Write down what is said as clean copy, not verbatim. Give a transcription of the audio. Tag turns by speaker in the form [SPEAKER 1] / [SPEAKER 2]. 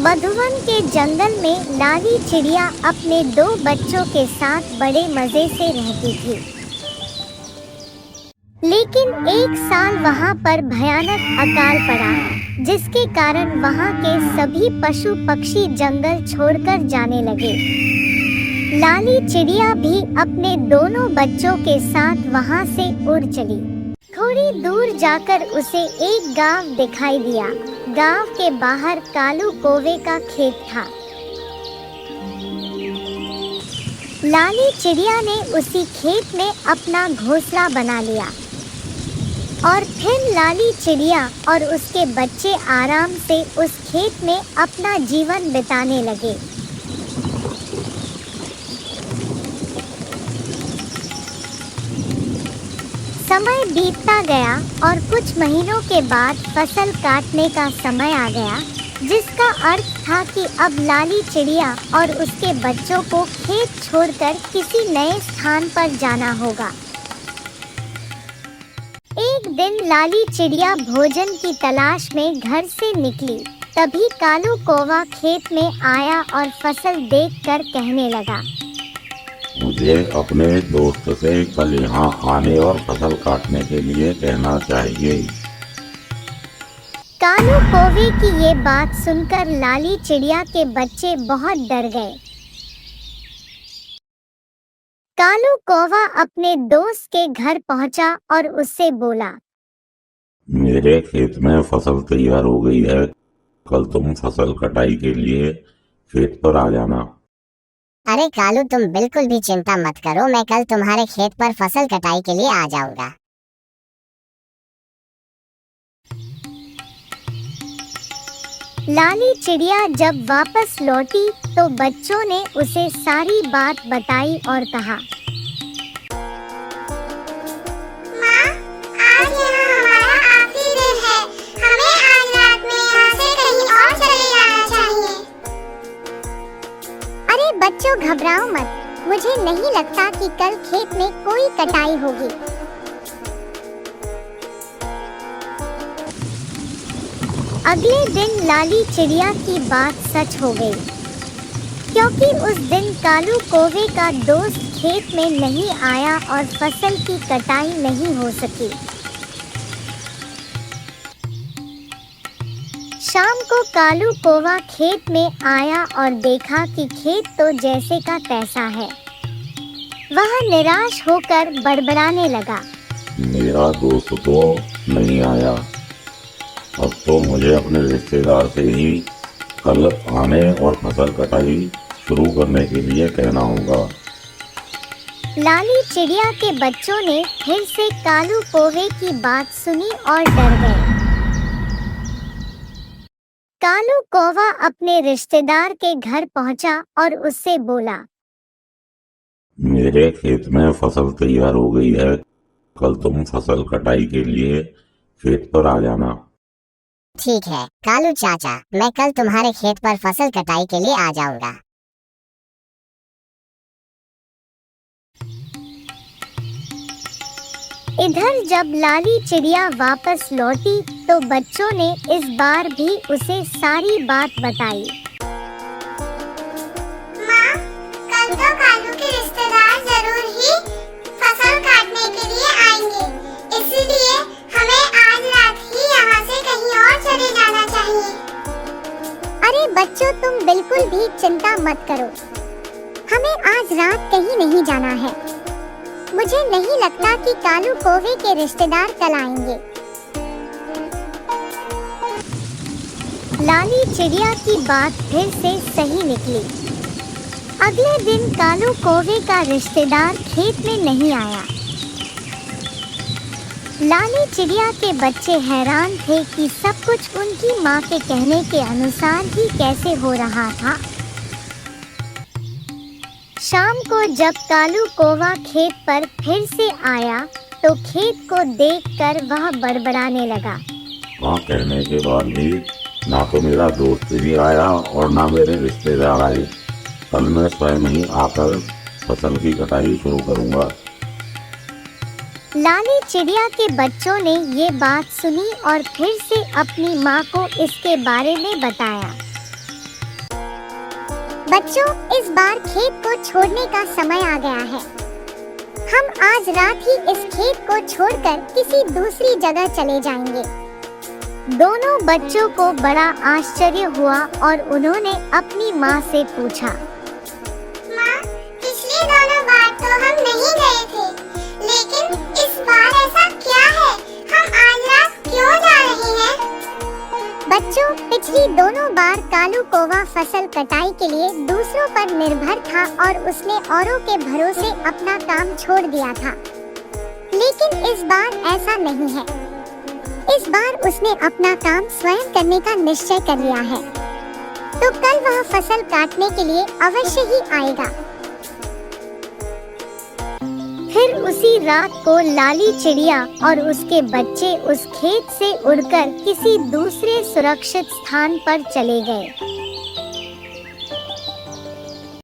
[SPEAKER 1] मधुवन के जंगल में लाली चिड़िया अपने दो बच्चों के साथ बड़े मजे से रहती थी। लेकिन एक साल वहां पर भयानक अकाल पड़ा, जिसके कारण वहां के सभी पशु पक्षी जंगल छोड़कर जाने लगे। लाली चिड़िया भी अपने दोनों बच्चों के साथ वहां से उड़ चली। थोड़ी दूर जाकर उसे एक गांव दिखाई दिया। गांव के बाहर कालू कौवे का खेत था। लाली चिड़िया ने उसी खेत में अपना घोंसला बना लिया और फिर लाली चिड़िया और उसके बच्चे आराम से उस खेत में अपना जीवन बिताने लगे। समय बीतता गया और कुछ महीनों के बाद फसल काटने का समय आ गया, जिसका अर्थ था कि अब लाली चिड़िया और उसके बच्चों को खेत छोड़कर किसी नए स्थान पर जाना होगा। एक दिन लाली चिड़िया भोजन की तलाश में घर से निकली। तभी कालू कौवा खेत में आया और फसल देखकर कहने लगा,
[SPEAKER 2] मुझे अपने दोस्त से कल यहाँ आने और फसल काटने के लिए कहना चाहिए।
[SPEAKER 1] कालू कौवे की ये बात सुनकर लाली चिड़िया के बच्चे बहुत डर गए। कालू कौवा अपने दोस्त के घर पहुंचा और उससे बोला,
[SPEAKER 2] मेरे खेत में फसल तैयार हो गई है, कल तुम फसल कटाई के लिए खेत पर आ जाना।
[SPEAKER 3] अरे कालू, तुम बिल्कुल भी चिंता मत करो, मैं कल तुम्हारे खेत पर फसल कटाई के लिए आ जाऊंगा।
[SPEAKER 1] लाली चिड़िया जब वापस लौटी तो बच्चों ने उसे सारी बात बताई और कहा,
[SPEAKER 4] माँ, आज यहाँ हमारा आखिरी दिन है, हमें आज रात में यहाँ से कहीं और चले जाना चाहिए।
[SPEAKER 1] अरे बच्चों, घबराओ मत, मुझे नहीं लगता कि कल खेत में कोई कटाई होगी। अगले दिन लाली चिड़िया की बात सच हो गई, क्योंकि उस दिन कालू कौवे का दोस्त खेत में नहीं आया और फसल की कटाई नहीं हो सकी। शाम को कालू कौवा खेत में आया और देखा कि खेत तो जैसे का तैसा है। वह निराश होकर बड़बड़ाने लगा,
[SPEAKER 2] मेरा दोस्त तो नहीं आया, अब तो मुझे अपने रिश्तेदार से ही कल आने और फसल कटाई शुरू करने के लिए कहना होगा।
[SPEAKER 1] लाली चिड़िया के बच्चों ने फिर से कालू कौवे की बात सुनी और डर गए। कालू कौवा अपने रिश्तेदार के घर पहुंचा और उससे बोला,
[SPEAKER 2] मेरे खेत में फसल तैयार हो गई है, कल तुम फसल कटाई के लिए खेत पर आ जाना।
[SPEAKER 3] ठीक है कालू चाचा, मैं कल तुम्हारे खेत पर फसल कटाई के लिए आ जाऊंगा।
[SPEAKER 1] इधर जब लाली चिड़िया वापस लौटी तो बच्चों ने इस बार भी उसे सारी बात बताई।
[SPEAKER 4] माँ, कल तो कालू के रिश्तेदार जरूर ही फसल काटने के लिए आएंगे, इसलिए हमें आज रात ही यहाँ से कहीं और चले जाना चाहिए।
[SPEAKER 1] अरे बच्चों, तुम बिल्कुल भी चिंता मत करो, हमें आज रात कहीं नहीं जाना है। मुझे नहीं लगता कि कालू कौवे के रिश्तेदार कल आएंगे। लाली चिड़िया की बात फिर से सही निकली। अगले दिन कालू कौवे का रिश्तेदार खेत में नहीं आया। लाली चिड़िया के बच्चे हैरान थे कि सब कुछ उनकी माँ के कहने के अनुसार ही कैसे हो रहा था। शाम को जब कालू कौवा खेत पर फिर से आया तो खेत को देखकर वह बड़बड़ाने लगा,
[SPEAKER 2] वहाँ कहने के बाद भी ना तो मेरा दोस्त भी आया और ना मेरे रिश्तेदार आए, कल मैं स्वयं ही आकर फसल की कटाई शुरू करूँगा।
[SPEAKER 1] लाली चिड़िया के बच्चों ने ये बात सुनी और फिर से अपनी माँ को इसके बारे में बताया। बच्चों, इस बार खेत को छोड़ने का समय आ गया है। हम आज रात ही इस खेत को छोड़कर किसी दूसरी जगह चले जाएंगे। दोनों बच्चों को बड़ा आश्चर्य हुआ और उन्होंने अपनी माँ से पूछा,
[SPEAKER 4] माँ, पिछली दोनों बार तो हम नहीं गए थे, लेकिन इस बार ऐसा क्या है? हम आज रात क्यों जा रहे हैं?
[SPEAKER 1] बच्चों, पिछली दोनों बार कालू कौवा फसल कटाई के लिए दूसरों पर निर्भर था और उसने औरों के भरोसे अपना काम छोड़ दिया था। लेकिन इस बार ऐसा नहीं है। इस बार उसने अपना काम स्वयं करने का निश्चय कर लिया है, तो कल वह फसल काटने के लिए अवश्य ही आएगा। फिर उसी रात को लाली चिड़िया और उसके बच्चे उस खेत से उड़कर किसी दूसरे सुरक्षित स्थान पर चले गए।